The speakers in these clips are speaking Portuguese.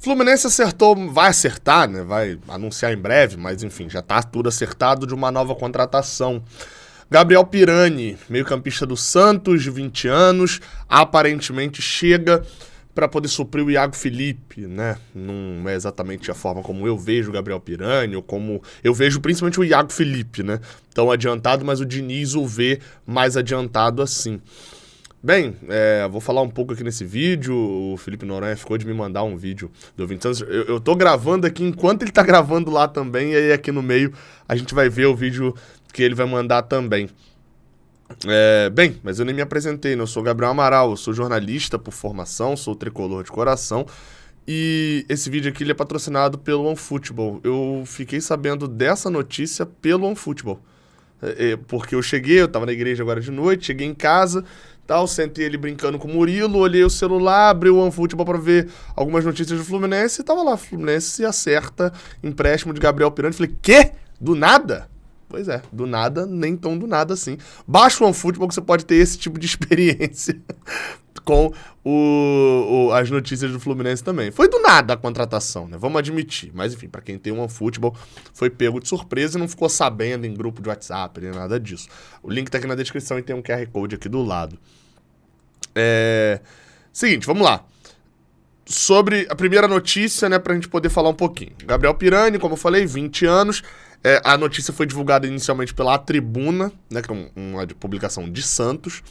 Fluminense acertou, vai acertar, né? Vai anunciar em breve, mas enfim, já tá tudo acertado de uma nova contratação. Gabriel Pirani, meio-campista do Santos, de 20 anos, aparentemente chega para poder suprir o Iago Felipe, né? Não é exatamente a forma como eu vejo o Gabriel Pirani, ou como eu vejo principalmente o Iago Felipe, né? Tão adiantado, mas o Diniz o vê mais adiantado assim. Bem, vou falar um pouco aqui nesse vídeo. O Felipe Noronha ficou de me mandar um vídeo do 20 anos. Eu tô gravando aqui enquanto ele tá gravando lá também, e aí aqui no meio a gente vai ver o vídeo que ele vai mandar também. Bem, mas eu nem me apresentei, né? Eu sou Gabriel Amaral, eu sou jornalista por formação, sou tricolor de coração. E esse vídeo aqui ele é patrocinado pelo OneFootball. Eu fiquei sabendo dessa notícia pelo OneFootball. Porque eu tava na igreja agora de noite, cheguei em casa, tal, sentei ele brincando com o Murilo, olhei o celular, abri o OneFootball pra ver algumas notícias do Fluminense e tava lá, Fluminense acerta empréstimo de Gabriel Pirani. Falei, quê? Do nada? Pois é, do nada, nem tão do nada assim. Baixa o OneFootball que você pode ter esse tipo de experiência com as notícias do Fluminense também. Foi do nada a contratação, né? Vamos admitir. Mas enfim, pra quem tem um OneFootball, foi pego de surpresa e não ficou sabendo em grupo de WhatsApp, nem nada disso. O link tá aqui na descrição e tem um QR Code aqui do lado. Seguinte, vamos lá. Sobre a primeira notícia, né, pra gente poder falar um pouquinho. Gabriel Pirani, como eu falei, 20 anos. A notícia foi divulgada inicialmente pela A Tribuna, né, que é uma publicação de Santos.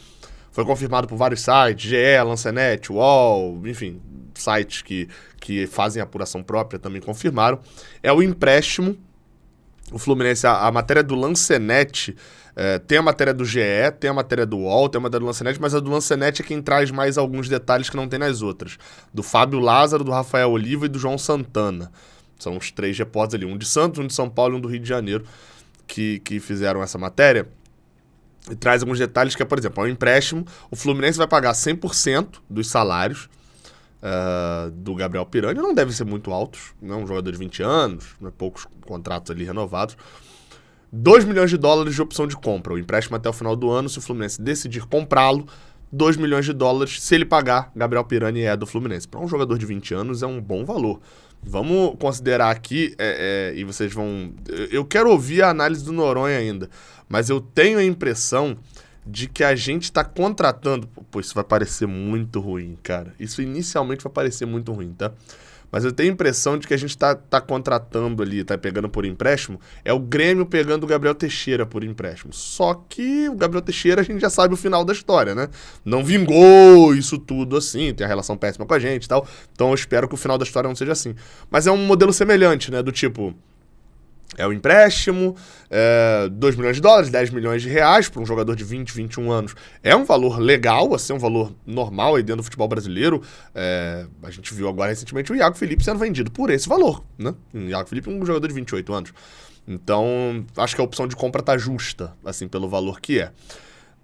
Foi confirmado por vários sites, GE, Lancenet, UOL, enfim, sites que fazem apuração própria também confirmaram. É o empréstimo. O Fluminense, a matéria do Lancenet, tem a matéria do GE, tem a matéria do UOL, tem a matéria do Lancenet, mas a do Lancenet é quem traz mais alguns detalhes que não tem nas outras. Do Fábio Lázaro, do Rafael Oliva e do João Santana. São os 3 repórteres ali, um de Santos, um de São Paulo e um do Rio de Janeiro, que fizeram essa matéria. E traz alguns detalhes que é, por exemplo, é um empréstimo. O Fluminense vai pagar 100% dos salários do Gabriel Pirani. Não devem ser muito altos, né? Um jogador de 20 anos, né? Poucos contratos ali renovados. 2 milhões de dólares de opção de compra. O empréstimo até o final do ano, se o Fluminense decidir comprá-lo, 2 milhões de dólares, se ele pagar, Gabriel Pirani é do Fluminense. Para um jogador de 20 anos é um bom valor. Vamos considerar aqui, e vocês vão... Eu quero ouvir a análise do Noronha ainda, mas eu tenho a impressão de que a gente está contratando... Pô, isso vai parecer muito ruim, cara. Isso inicialmente vai parecer muito ruim, tá? Mas eu tenho a impressão de que a gente tá contratando ali, tá pegando por empréstimo, é o Grêmio pegando o Gabriel Teixeira por empréstimo. Só que o Gabriel Teixeira a gente já sabe o final da história, né? Não vingou isso tudo assim, tem a relação péssima com a gente e tal. Então eu espero que o final da história não seja assim. Mas é um modelo semelhante, né? Do tipo... É o empréstimo, 2 milhões de dólares, 10 milhões de reais para um jogador de 20, 21 anos. É um valor legal, assim, um valor normal aí dentro do futebol brasileiro. A gente viu agora recentemente o Iago Felipe sendo vendido por esse valor, né? O Iago Felipe é um jogador de 28 anos. Então, acho que a opção de compra tá justa, assim, pelo valor que é.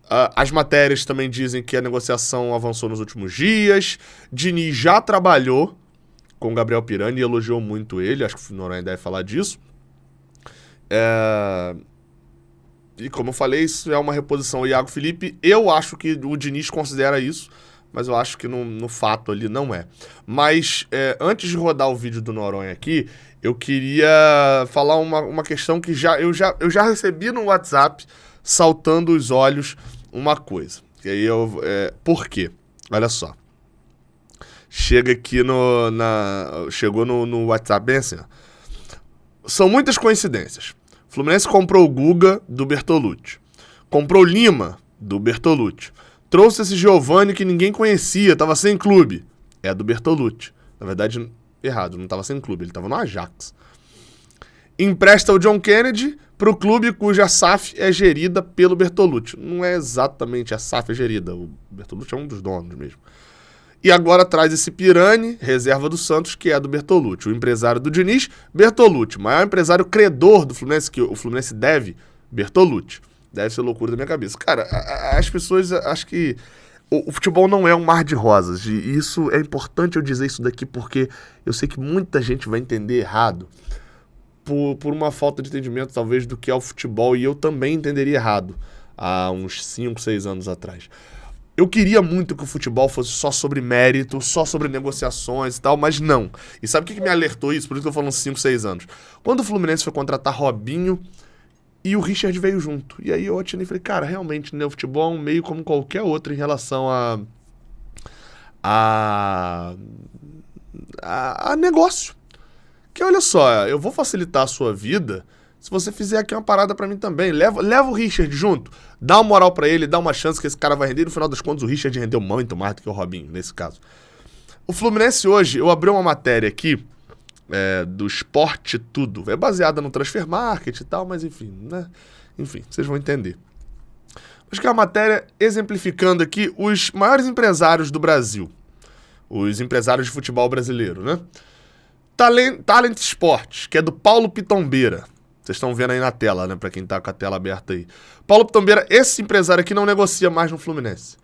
As matérias também dizem que a negociação avançou nos últimos dias. Diniz já trabalhou com o Gabriel Pirani e elogiou muito ele, acho que o Noronha deve falar disso. E como eu falei, isso é uma reposição ao Iago Felipe. Eu acho que o Diniz considera isso, mas eu acho que no fato ali não é. Mas antes de rodar o vídeo do Noronha aqui, eu queria falar uma questão que eu já recebi no WhatsApp, saltando os olhos, uma coisa. E aí por quê? Olha só. Chegou no WhatsApp bem assim, ó. São muitas coincidências. O Fluminense comprou o Guga, do Bertolucci. Comprou Lima, do Bertolucci. Trouxe esse Giovani que ninguém conhecia, tava sem clube. É do Bertolucci. Na verdade, errado, não tava sem clube, ele tava no Ajax. Empresta o John Kennedy pro clube cuja SAF é gerida pelo Bertolucci. Não é exatamente a SAF é gerida, o Bertolucci é um dos donos mesmo. E agora traz esse Pirani, reserva do Santos, que é do Bertolucci. O empresário do Diniz, Bertolucci. Maior empresário credor do Fluminense, que o Fluminense deve, Bertolucci. Deve ser loucura da minha cabeça. Cara, as pessoas acham que o futebol não é um mar de rosas. E isso é importante eu dizer isso daqui, porque eu sei que muita gente vai entender errado. Por uma falta de entendimento, talvez, do que é o futebol. E eu também entenderia errado há uns 5, 6 anos atrás. Eu queria muito que o futebol fosse só sobre mérito, só sobre negociações e tal, mas não. E sabe o que me alertou isso? Por isso que eu tô falando 5, 6 anos. Quando o Fluminense foi contratar Robinho e o Richard veio junto. E aí eu atinei e falei, cara, realmente, né, o futebol é um meio como qualquer outro em relação a negócio. Que olha só, eu vou facilitar a sua vida se você fizer aqui uma parada pra mim também. Leva o Richard junto, dá uma moral pra ele, dá uma chance que esse cara vai render. E no final das contas o Richard rendeu muito mais do que o Robinho, nesse caso. O Fluminense hoje, eu abri uma matéria aqui do Esporte Tudo. É baseada no Transfer Market e tal, mas enfim, né? Enfim, vocês vão entender. Acho que é uma matéria exemplificando aqui os maiores empresários do Brasil. Os empresários de futebol brasileiro, né? Talent Sports, que é do Paulo Pitombeira. Vocês estão vendo aí na tela, né? Pra quem tá com a tela aberta aí. Paulo Pitombeira, esse empresário aqui não negocia mais no Fluminense.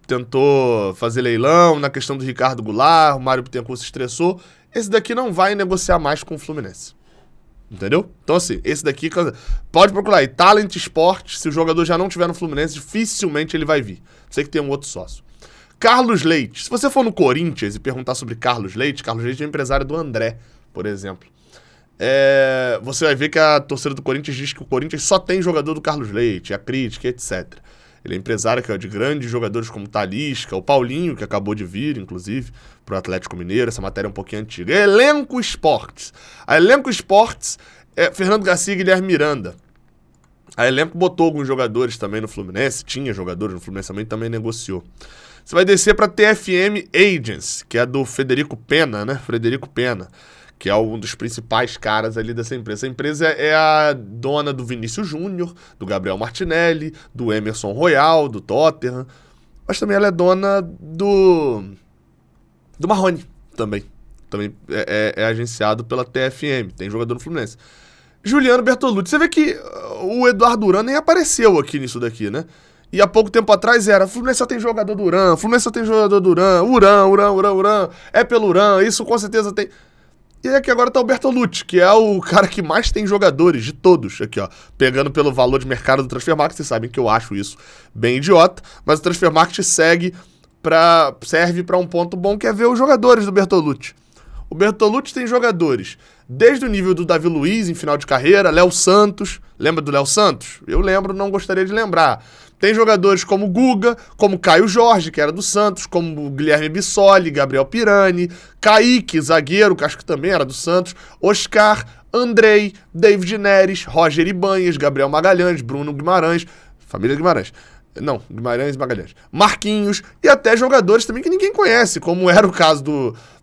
Tentou fazer leilão na questão do Ricardo Goulart, o Mário Bittencourt se estressou. Esse daqui não vai negociar mais com o Fluminense. Entendeu? Então assim, esse daqui, pode procurar aí, Talent Sports, se o jogador já não tiver no Fluminense, dificilmente ele vai vir. Sei que tem um outro sócio. Carlos Leite. Se você for no Corinthians e perguntar sobre Carlos Leite é empresário do André, por exemplo. Você vai ver que a torcida do Corinthians diz que o Corinthians só tem jogador do Carlos Leite, a crítica, etc. Ele é empresário de grandes jogadores como Talisca, o Paulinho, que acabou de vir, inclusive, pro Atlético Mineiro. Essa matéria é um pouquinho antiga. Elenco Esportes. A Elenco Esportes é Fernando Garcia e Guilherme Miranda. A Elenco botou alguns jogadores também no Fluminense, tinha jogadores no Fluminense também negociou. Você vai descer para TFM Agents, que é do Frederico Pena, né? Frederico Pena, que é um dos principais caras ali dessa empresa. Essa empresa é a dona do Vinícius Júnior, do Gabriel Martinelli, do Emerson Royal, do Tottenham, mas também ela é dona do Marrone, também. Também é agenciado pela TFM, tem jogador no Fluminense. Juliano Bertolucci, você vê que o Eduardo Duran nem apareceu aqui nisso daqui, né? E há pouco tempo atrás era, Fluminense só tem jogador do Uran, Fluminense só tem jogador do Uran, é pelo Uran, isso com certeza tem. E aqui agora tá o Bertolucci, que é o cara que mais tem jogadores de todos, aqui ó, pegando pelo valor de mercado do Transfer Market, vocês sabem que eu acho isso bem idiota, mas o Transfer Market serve pra um ponto bom, que é ver os jogadores do Bertolucci. O Bertolucci tem jogadores desde o nível do Davi Luiz em final de carreira, Léo Santos, lembra do Léo Santos? Eu lembro, não gostaria de lembrar. Tem jogadores como Guga, como Caio Jorge, que era do Santos, como Guilherme Bissoli, Gabriel Pirani, Kaique, zagueiro, que acho que também era do Santos, Oscar, Andrei, David Neres, Roger Ibanez, Gabriel Magalhães, Bruno Guimarães, família Guimarães. Não, Guimarães e Magalhães. Marquinhos e até jogadores também que ninguém conhece, como era o caso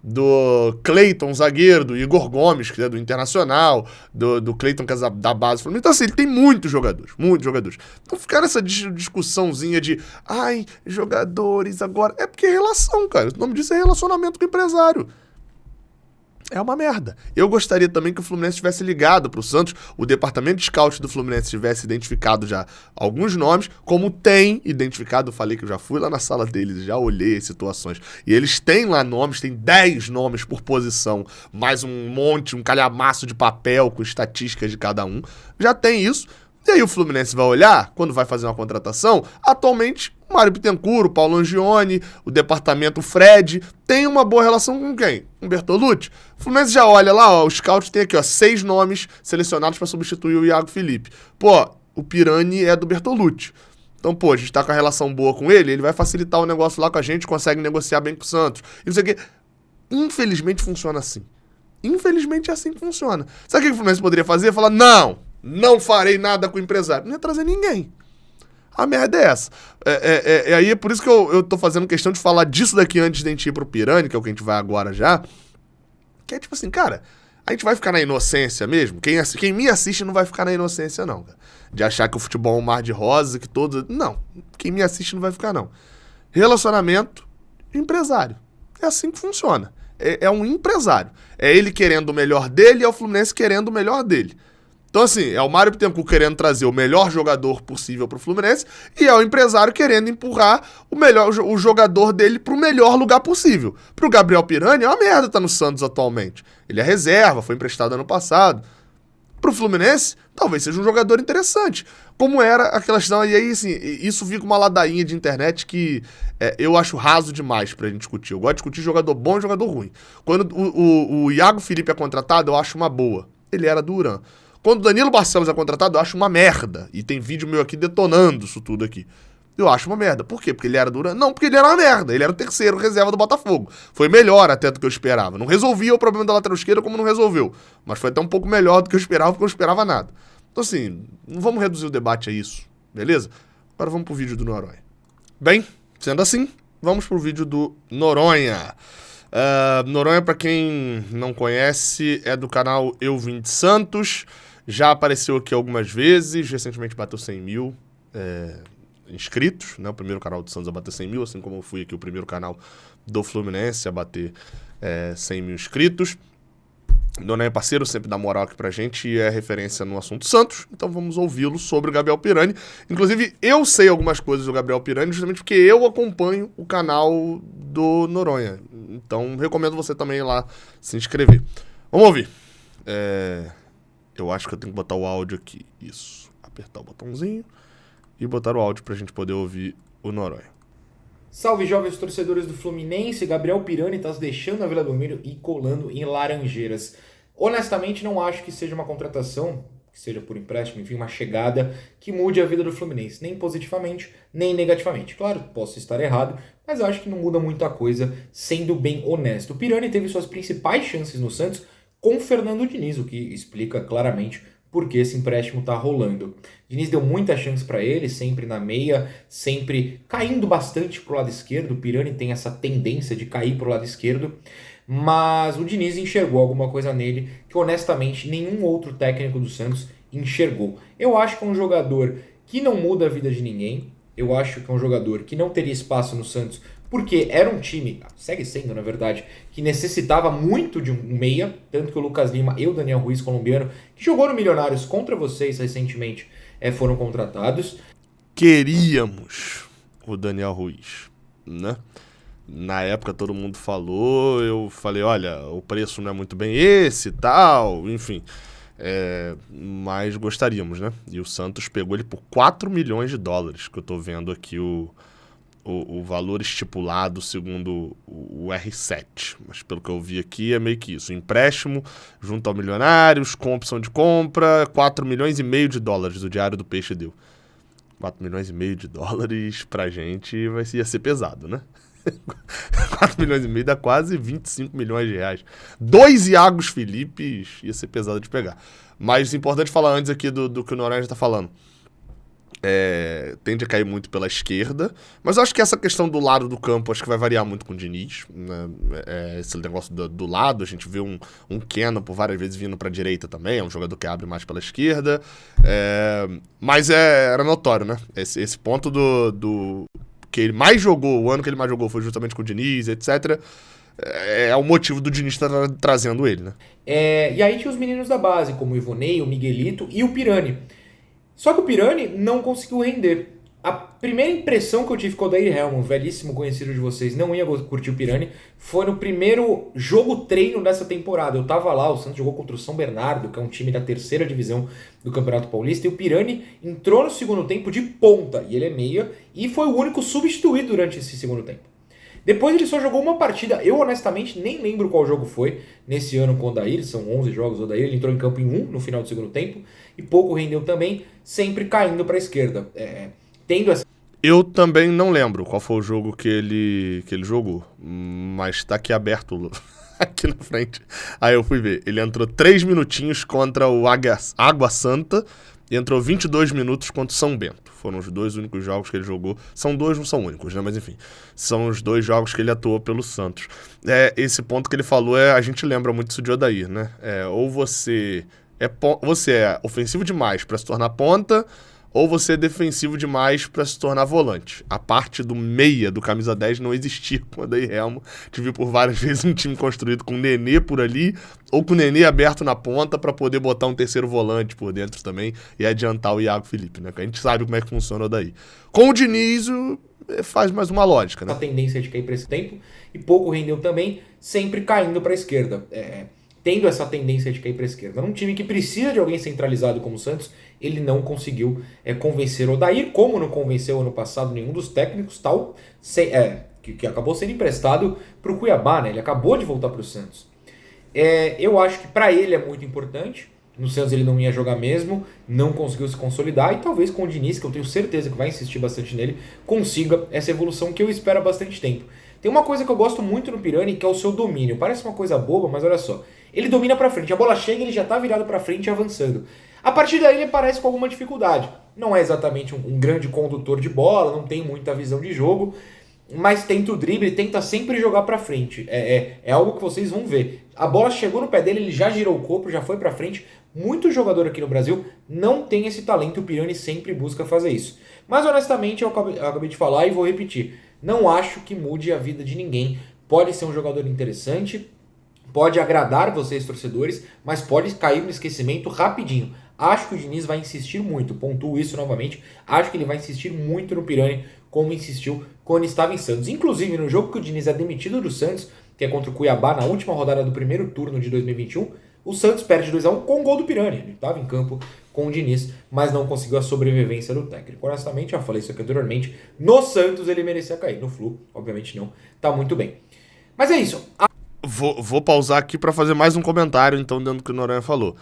do Cleiton, zagueiro, do Igor Gomes, que é do Internacional, do Cleiton, que é da base. Então assim, ele tem muitos jogadores, muitos jogadores. Então ficar nessa discussãozinha de jogadores agora, é porque é relação, cara. O nome disso é relacionamento com o empresário. É uma merda. Eu gostaria também que o Fluminense tivesse ligado pro Santos, o departamento de scout do Fluminense tivesse identificado já alguns nomes, como tem identificado, eu falei que eu já fui lá na sala deles, já olhei as situações, e eles têm lá nomes, tem 10 nomes por posição, mais um monte, um calhamaço de papel com estatísticas de cada um, já tem isso. E aí o Fluminense vai olhar, quando vai fazer uma contratação, atualmente o Mário Bittencourt, o Paulo Angione, o departamento Fred, tem uma boa relação com quem? Com o Bertolucci. O Fluminense já olha lá, ó, o scout tem aqui, ó, 6 nomes selecionados para substituir o Iago Felipe. Pô, o Pirani é do Bertolucci. Então, pô, a gente tá com a relação boa com ele vai facilitar o negócio lá com a gente, consegue negociar bem com o Santos. E não sei o quê. Infelizmente funciona assim. Infelizmente é assim que funciona. Sabe o que o Fluminense poderia fazer? Falar, não farei nada com o empresário. Não ia trazer ninguém. A merda é essa. Aí é por isso que eu tô fazendo questão de falar disso daqui antes de a gente ir pro Pirani, que é o que a gente vai agora já. Que é tipo assim, cara, a gente vai ficar na inocência mesmo? Quem me assiste não vai ficar na inocência, não, cara. De achar que o futebol é um mar de rosas, que todo... Não. Quem me assiste não vai ficar, não. Relacionamento, empresário. É assim que funciona. É um empresário. É ele querendo o melhor dele e é o Fluminense querendo o melhor dele. Então, assim, é o Mário Bittencourt querendo trazer o melhor jogador possível pro Fluminense e é o empresário querendo empurrar o jogador dele pro melhor lugar possível. Pro Gabriel Pirani é uma merda tá no Santos atualmente. Ele é reserva, foi emprestado ano passado. Pro Fluminense, talvez seja um jogador interessante. Como era aquela questão, e aí, assim, isso fica uma ladainha de internet que eu acho raso demais pra gente discutir. Eu gosto de discutir jogador bom e jogador ruim. Quando o Iago Felipe é contratado, eu acho uma boa. Ele era do Duran. Quando o Danilo Barcelos é contratado, eu acho uma merda. E tem vídeo meu aqui detonando isso tudo aqui. Eu acho uma merda. Por quê? Porque ele era Duran? Não, porque ele era uma merda. Ele era o terceiro reserva do Botafogo. Foi melhor até do que eu esperava. Não resolvia o problema da lateral esquerda como não resolveu. Mas foi até um pouco melhor do que eu esperava, porque eu não esperava nada. Então assim, não vamos reduzir o debate a isso. Beleza? Agora vamos pro vídeo do Noronha. Bem, sendo assim, vamos pro vídeo do Noronha. Noronha, pra quem não conhece, é do canal Eu Vim de Santos. Já apareceu aqui algumas vezes. Recentemente bateu 100 mil inscritos, né? O primeiro canal do Santos a bater 100 mil, assim como eu fui aqui o primeiro canal do Fluminense a bater 100 mil inscritos. Noronha é parceiro, sempre dá moral aqui pra gente e é referência no assunto Santos, então vamos ouvi-lo sobre o Gabriel Pirani. Inclusive, eu sei algumas coisas do Gabriel Pirani justamente porque eu acompanho o canal do Noronha. Então, recomendo você também ir lá se inscrever. Vamos ouvir. Eu acho que eu tenho que botar o áudio aqui. Isso. Apertar o botãozinho e botar o áudio pra gente poder ouvir o Noronha. Salve, jovens torcedores do Fluminense. Gabriel Pirani tá se deixando na Vila Belmiro e colando em Laranjeiras. Honestamente, não acho que seja uma contratação, que seja por empréstimo, enfim, uma chegada que mude a vida do Fluminense, nem positivamente, nem negativamente. Claro, posso estar errado, mas acho que não muda muita coisa, sendo bem honesto. O Pirani teve suas principais chances no Santos com o Fernando Diniz, o que explica claramente por que esse empréstimo tá rolando. Diniz deu muita chance para ele, sempre na meia, sempre caindo bastante pro lado esquerdo. O Pirani tem essa tendência de cair pro lado esquerdo, mas o Diniz enxergou alguma coisa nele que honestamente nenhum outro técnico do Santos enxergou. Eu acho que é um jogador que não muda a vida de ninguém. Eu acho que é um jogador que não teria espaço no Santos porque era um time, segue sendo na verdade, que necessitava muito de um meia, tanto que o Lucas Lima e o Daniel Ruiz, colombiano, que jogou no Milionários contra vocês recentemente, foram contratados. Queríamos o Daniel Ruiz, né? Na época todo mundo falou, eu falei, olha, o preço não é muito bem esse e tal, enfim. Mas gostaríamos, né? E o Santos pegou ele por 4 milhões de dólares, que eu tô vendo aqui o valor estipulado segundo o R7. Mas pelo que eu vi aqui é meio que isso. Empréstimo junto ao Milionários, com opção de compra, 4 milhões e meio de dólares, o Diário do Peixe deu. 4 milhões e meio de dólares pra gente ia ser pesado, né? 4 milhões e meio dá quase 25 milhões de reais. 2 Iagos Filipes ia ser pesado de pegar. Mas é importante falar antes aqui do que o Noronha já tá falando. Tende a cair muito pela esquerda, mas eu acho que essa questão do lado do campo acho que vai variar muito com o Diniz, né? Esse negócio do lado, a gente vê um Keno por várias vezes vindo pra direita também, é um jogador que abre mais pela esquerda, mas era notório, né? Esse ponto do que ele mais jogou, o ano que ele mais jogou foi justamente com o Diniz, etc. É o motivo do Diniz estar trazendo ele, né? E aí tinha os meninos da base, como o Ivonei, o Miguelito e o Pirani. Só que o Pirani não conseguiu render. A primeira impressão que eu tive com o Odair Hellmann, velhíssimo conhecido de vocês, não ia curtir o Pirani, foi no primeiro jogo treino dessa temporada. Eu tava lá, o Santos jogou contra o São Bernardo, que é um time da terceira divisão do Campeonato Paulista, e o Pirani entrou no segundo tempo de ponta, e ele é meia, e foi o único substituído durante esse segundo tempo. Depois ele só jogou uma partida, eu honestamente nem lembro qual jogo foi, nesse ano com o Odair, são 11 jogos o Odair, ele entrou em campo em 1 no final do segundo tempo, e pouco rendeu também, sempre caindo para a esquerda. Tendo essa... Eu também não lembro qual foi o jogo que ele jogou, mas tá aqui aberto aqui na frente. Aí eu fui ver, ele entrou 3 minutinhos contra o Água Santa e entrou 22 minutos contra o São Bento. Foram os 2 únicos jogos que ele jogou. São 2, não são únicos, né? Mas enfim, são os 2 jogos que ele atuou pelo Santos. Esse ponto que ele falou, a gente lembra muito isso de Odair, né? Ou você é ofensivo demais para se tornar ponta, ou você é defensivo demais para se tornar volante. A parte do meia, do camisa 10, não existia com o Odair Hellmann. Tive por várias vezes um time construído com o Nenê por ali, ou com o Nenê aberto na ponta para poder botar um terceiro volante por dentro também e adiantar o Iago Felipe, né? A gente sabe como é que funciona o Odair. Com o Diniz, faz mais uma lógica, né? A tendência de cair para esse tempo, e pouco rendeu também, sempre caindo para a esquerda. tendo essa tendência de cair para a esquerda. Num time que precisa de alguém centralizado como o Santos, ele não conseguiu convencer o Odair, como não convenceu ano passado nenhum dos técnicos, que acabou sendo emprestado para o Cuiabá, né? Ele acabou de voltar para o Santos. Eu acho que para ele é muito importante. No Santos ele não ia jogar mesmo, não conseguiu se consolidar, e talvez com o Diniz, que eu tenho certeza que vai insistir bastante nele, consiga essa evolução que eu espero há bastante tempo. Tem uma coisa que eu gosto muito no Pirani, que é o seu domínio. Parece uma coisa boba, mas olha só. Ele domina pra frente, a bola chega e ele já tá virado pra frente e avançando. A partir daí ele parece com alguma dificuldade. Não é exatamente um grande condutor de bola, não tem muita visão de jogo, mas tenta o drible, tenta sempre jogar pra frente. É algo que vocês vão ver. A bola chegou no pé dele, ele já girou o corpo, já foi pra frente. Muito jogador aqui no Brasil não tem esse talento, o Pirani sempre busca fazer isso. Mas honestamente, eu acabei de falar e vou repetir. Não acho que mude a vida de ninguém. Pode ser um jogador interessante, pode agradar vocês torcedores, mas pode cair no esquecimento rapidinho. Acho que o Diniz vai insistir muito, pontuo isso novamente, acho que ele vai insistir muito no Pirani, como insistiu quando estava em Santos. Inclusive, no jogo que o Diniz é demitido do Santos, que é contra o Cuiabá, na última rodada do primeiro turno de 2021, o Santos perde 2-1 com o gol do Pirani. Ele estava em campo com o Diniz, mas não conseguiu a sobrevivência do técnico. Honestamente, já falei isso aqui anteriormente, no Santos ele merecia cair, no Flu, obviamente não, tá muito bem. Mas é isso. Vou pausar aqui pra fazer mais um comentário, então, dentro do que o Noronha falou.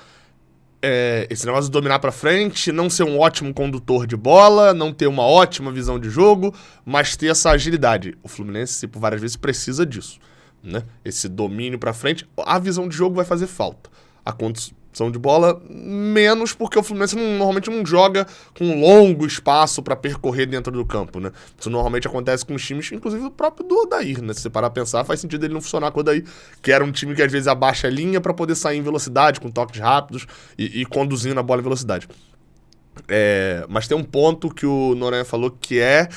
Esse negócio de dominar pra frente, não ser um ótimo condutor de bola, não ter uma ótima visão de jogo, mas ter essa agilidade. O Fluminense, por várias vezes, precisa disso, né? Esse domínio pra frente, a visão de jogo vai fazer falta. A condução de bola, menos, porque o Fluminense normalmente não joga com um longo espaço pra percorrer dentro do campo, né? Isso normalmente acontece com os times, inclusive o próprio do Odair, né? Se você parar a pensar, faz sentido ele não funcionar com o Odair, que era um time que às vezes abaixa a linha pra poder sair em velocidade, com toques rápidos e conduzindo a bola em velocidade. Mas tem um ponto que o Noronha falou que é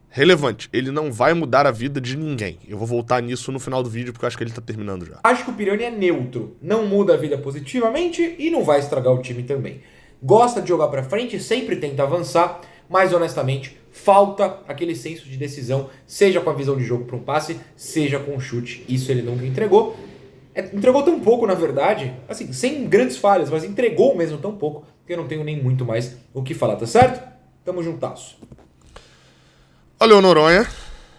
relevante. Ele não vai mudar a vida de ninguém. Eu vou voltar nisso no final do vídeo, porque eu acho que ele tá terminando já. Acho que o Pirani é neutro. Não muda a vida positivamente e não vai estragar o time também. Gosta de jogar pra frente, sempre tenta avançar, mas honestamente, falta aquele senso de decisão, seja com a visão de jogo para um passe, seja com um chute. Isso ele nunca entregou. Entregou tão pouco, na verdade, assim, sem grandes falhas, mas entregou mesmo tão pouco, que eu não tenho nem muito mais o que falar, tá certo? Tamo juntasso. Valeu, Noronha.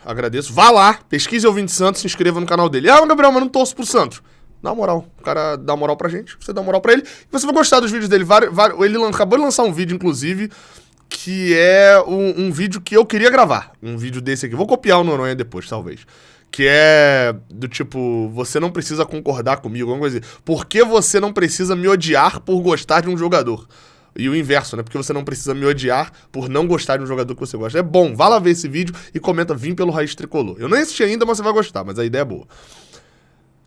Agradeço. Vá lá, pesquise o Ouvinte Santos, se inscreva no canal dele. Gabriel, mas não torço pro Santos. Dá moral. O cara dá moral pra gente, você dá moral pra ele. E você vai gostar dos vídeos dele. Ele acabou de lançar um vídeo, inclusive, que é um vídeo que eu queria gravar. Um vídeo desse aqui. Vou copiar o Noronha depois, talvez. Que é do tipo, você não precisa concordar comigo, alguma coisa assim. Por que você não precisa me odiar por gostar de um jogador? E o inverso, né? Porque você não precisa me odiar por não gostar de um jogador que você gosta. É bom, vá lá ver esse vídeo e comenta Vim pelo Raiz Tricolor. Eu nem assisti ainda, mas você vai gostar, mas a ideia é boa.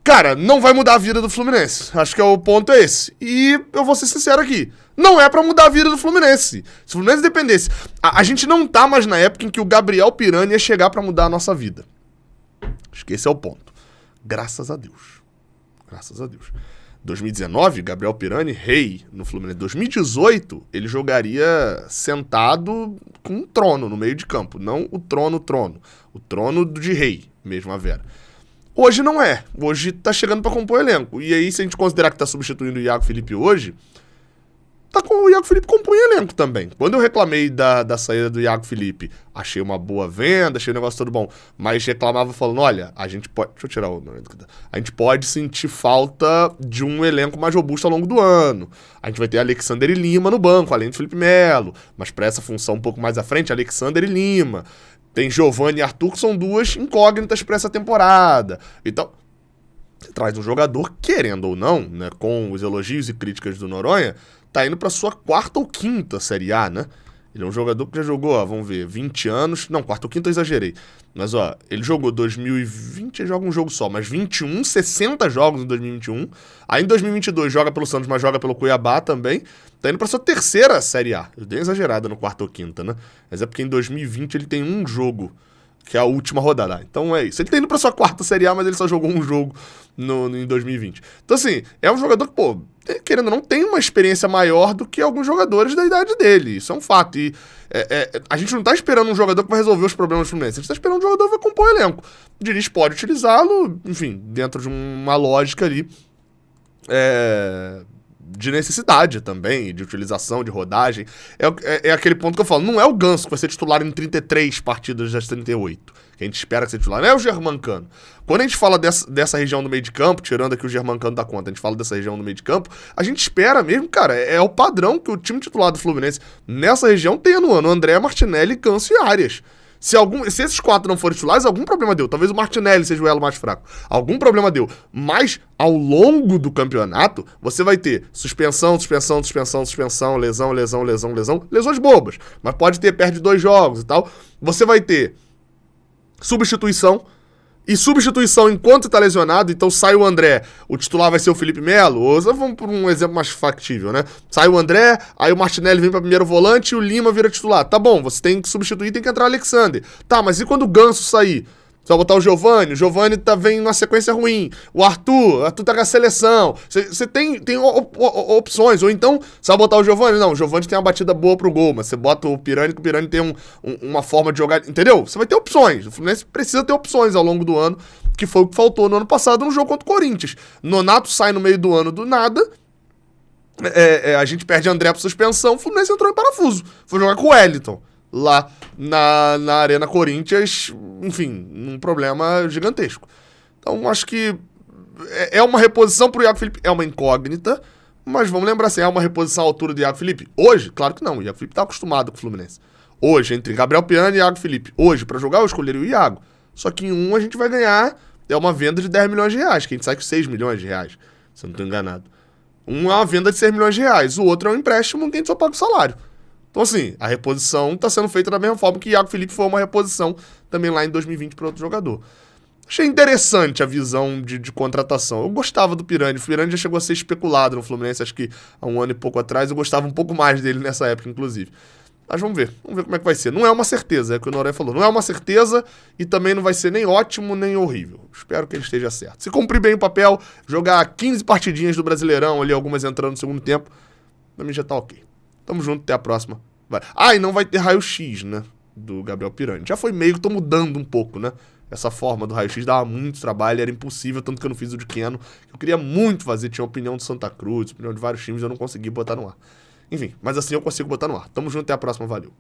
Cara, não vai mudar a vida do Fluminense. Acho que o ponto é esse. E eu vou ser sincero aqui. Não é pra mudar a vida do Fluminense. Se o Fluminense dependesse... A gente não tá mais na época em que o Gabriel Pirani ia chegar pra mudar a nossa vida. Acho que esse é o ponto. Graças a Deus. Graças a Deus. 2019, Gabriel Pirani, rei no Fluminense. 2018, ele jogaria sentado com um trono no meio de campo. Não o trono. O trono de rei, mesmo a Vera. Hoje não é. Hoje tá chegando pra compor o elenco. E aí, se a gente considerar que tá substituindo o Iago Felipe hoje, o Iago Felipe compõe elenco também. Quando eu reclamei da saída do Iago Felipe, achei uma boa venda, achei o negócio todo bom, mas reclamava falando, olha, a gente pode... Deixa eu tirar o... A gente pode sentir falta de um elenco mais robusto ao longo do ano. A gente vai ter Alexander e Lima no banco, além de Felipe Melo, mas para essa função um pouco mais à frente, Alexander e Lima. Tem Giovani e Arthur, que são duas incógnitas para essa temporada. Então, você traz um jogador, querendo ou não, né, com os elogios e críticas do Noronha, tá indo pra sua quarta ou quinta Série A, né? Ele é um jogador que já jogou, ó, vamos ver, 20 anos... Não, quarta ou quinta eu exagerei. Mas, ó, ele jogou 2020, ele joga um jogo só, mas 21, 60 jogos em 2021. Aí em 2022 joga pelo Santos, mas joga pelo Cuiabá também. Tá indo pra sua terceira Série A. Eu dei uma exagerada no quarta ou quinta, né? Mas é porque em 2020 ele tem um jogo, que é a última rodada. Então é isso. Ele tá indo pra sua quarta Série A, mas ele só jogou um jogo em 2020. Então, assim, é um jogador que, pô, querendo ou não, tem uma experiência maior do que alguns jogadores da idade dele. Isso é um fato. E a gente não tá esperando um jogador que vai resolver os problemas do Fluminense. A gente tá esperando um jogador que vai compor o elenco. O Diniz pode utilizá-lo, enfim, dentro de uma lógica ali de necessidade também, de utilização, de rodagem. É aquele ponto que eu falo, não é o Ganso que vai ser titular em 33 partidas das 38, que a gente espera que seja titular, não é o Germancano. Quando a gente fala dessa região do meio de campo, tirando aqui o Germancano da conta, a gente fala dessa região do meio de campo, a gente espera mesmo, cara, é o padrão que o time titular do Fluminense nessa região tenha no ano, André, Martinelli, Ganso e Arias. Se esses 4 não forem titulares, algum problema deu. Talvez o Martinelli seja o elo mais fraco. Algum problema deu. Mas, ao longo do campeonato, você vai ter suspensão, lesão. Lesões bobas. Mas pode ter, perde 2 jogos e tal. Você vai ter substituição. E substituição enquanto tá lesionado, então sai o André, o titular vai ser o Felipe Melo, ou vamos por um exemplo mais factível, né? Sai o André, aí o Martinelli vem pra primeiro volante e o Lima vira titular. Tá bom, você tem que substituir, tem que entrar o Alexander. Tá, mas e quando o Ganso sair? Você vai botar o Giovani vem numa sequência ruim. O Arthur tá com a seleção. Você tem opções. Ou então, você vai botar o Giovani? Não, o Giovani tem uma batida boa pro gol, mas você bota o Pirani, que o Pirani tem uma forma de jogar. Entendeu? Você vai ter opções. O Fluminense precisa ter opções ao longo do ano, que foi o que faltou no ano passado no jogo contra o Corinthians. Nonato sai no meio do ano do nada. A gente perde André por suspensão. O Fluminense entrou em parafuso. Foi jogar com o Wellington lá na Arena Corinthians, enfim, um problema gigantesco. Então, acho que é uma reposição pro Iago Felipe, é uma incógnita, mas vamos lembrar assim, é uma reposição à altura do Iago Felipe? Hoje, claro que não, o Iago Felipe tá acostumado com o Fluminense. Hoje, entre Gabriel Piano e Iago Felipe, hoje, pra jogar, eu escolheria o Iago. Só que em um a gente vai ganhar, uma venda de 10 milhões de reais, que a gente sai com 6 milhões de reais, se eu não tô enganado. Um é uma venda de 6 milhões de reais, o outro é um empréstimo que a gente só paga o salário. Então, assim, a reposição tá sendo feita da mesma forma que Iago Felipe foi uma reposição também lá em 2020 para outro jogador. Achei interessante a visão de contratação. Eu gostava do Pirani. O Pirani já chegou a ser especulado no Fluminense, acho que há um ano e pouco atrás. Eu gostava um pouco mais dele nessa época, inclusive. Mas vamos ver como é que vai ser. Não é uma certeza, é o que o Noronha falou. Não é uma certeza e também não vai ser nem ótimo, nem horrível. Espero que ele esteja certo. Se cumprir bem o papel, jogar 15 partidinhas do Brasileirão, ali algumas entrando no segundo tempo, pra mim já tá ok. Tamo junto, até a próxima. Vai. E não vai ter raio-x, né? Do Gabriel Pirani. Já foi meio que tô mudando um pouco, né? Essa forma do raio-x dava muito trabalho, era impossível, tanto que eu não fiz o de Keno. Eu queria muito fazer, tinha opinião do Santa Cruz, opinião de vários times, eu não consegui botar no ar. Enfim, mas assim eu consigo botar no ar. Tamo junto, até a próxima, valeu.